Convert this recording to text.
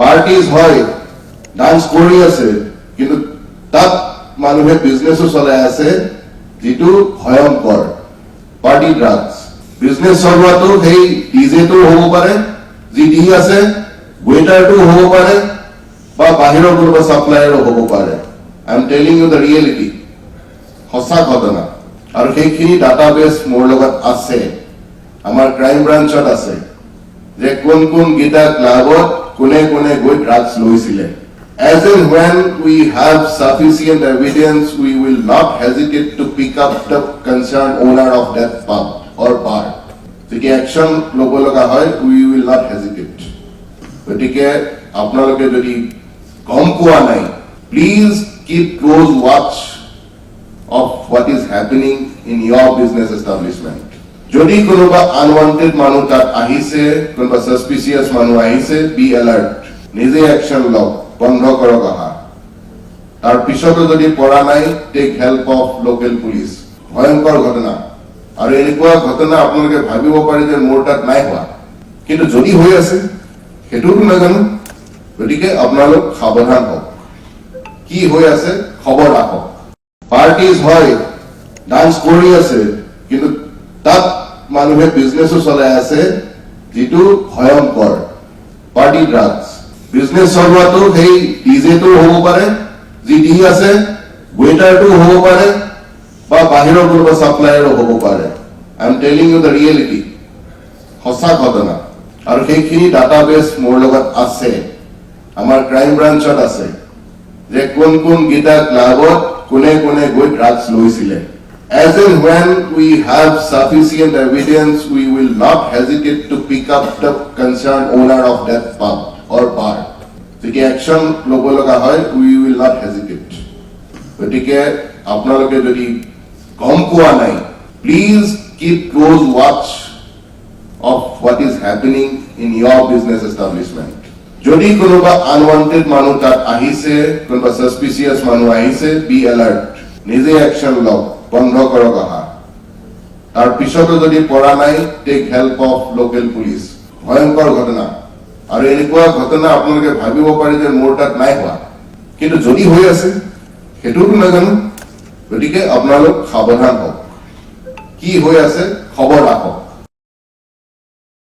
parties হয় dance কৰি আছে কিন্তু তাত মানুহে বিজনেসও চলাই আছে যেটো ভয়ংকৰ পাৰ্টি ড্ৰাগস বিজনেস চলোৱাটো সেই ডিজেটো হ'ব পাৰে যি দি আছে ওয়েটাৰটো হ'ব পাৰে বা বাহিৰৰ কোনোবা সাপ্লায়াৰও হ'ব পাৰে I am telling you the reality সঁচা ঘটনা আৰু সেইখিনি ডাটাবেস মোৰ লগত আছে আমাৰ ক্ৰাইম ব্ৰাঞ্চত আছে যে কোন কোন গীতা ক্লাবত কোনে কোনে গৈ ড্ৰাগছ লৈছিলে as and when we have sufficient evidence we will not hesitate to pick up the concerned owner of that pub or bar যদি action লব লগা হয় we will not hesitate গতিকে আপোনালোকে যদি গম পোৱা নাই please keep close watch of what is happening in your business establishment যদি কোনোবা আনওয়ান্টেড মানুহ তাত আহিছে কোনোবা সাসপিসিয়াস মানুহ আহিছে বি এলার্ট নিজে অ্যাকশন লও বন্ধ কৰক আহা তাৰ পিছতো যদি পৰা নাই take help of local police ভয়ংকৰ ঘটনা আৰু এনেকুৱা ঘটনা আপোনালোকে ভাবিব পাৰে যে মোৰ তাত নাই হোৱা কিন্তু যদি হৈ আছে হেতুটো নাজানো গতিকে আপোনালোক সাৱধান হওক কি হৈ আছে খবৰ ৰাখক পাৰ্টিজ হয় ডান্স কৰি আছে কিন্তু তাত মানুহে বিজনেসও চলাই আছে যেটো ভয়ংকৰ পাৰ্টি ড্ৰাগস বিজনেস চলোৱাটো সেই ডিজেটো হ'ব পাৰে যি দি আছে ওয়েটাৰটো হ'ব পাৰে বা বাহিৰৰ কোনোবা সাপ্লায়াৰও হ'ব পাৰে I am telling you the reality সঁচা ঘটনা আৰু সেইখিনি ডাটাবেস মোৰ লগত আছে আমাৰ ক্ৰাইম ব্ৰাঞ্চত আছে যে কোন কোন গীতা ক্লাবত কোনে কোনে গৈ ড্ৰাগছ লৈছিলে as and when we have sufficient evidence we will not hesitate to pick up the concerned owner of that pub or bar যদি action লব লগা হয় we will not hesitate গতিকে আপোনালোকে যদি গম পোৱা নাই please keep close watch of what is happening in your business establishment যদি কোনোবা আনওয়ান্টেড মানুহ তাত আহিছে কোনোবা সাসপিসিয়াস মানুহ আহিছে বি এলার্ট নিজে অ্যাকশন লও বন্ধ কৰক আহা তাৰ পিছতো যদি পৰা নাই take help of local police ভয়ংকৰ ঘটনা আৰু এনেকুৱা ঘটনা আপোনালোকে ভাবিব পাৰে যে মোৰ তাত নাই হোৱা কিন্তু যদি হৈ আছে হেতুটো নাজানো গতিকে আপোনালোক সাৱধান হওক কি হৈ আছে খবৰ ৰাখক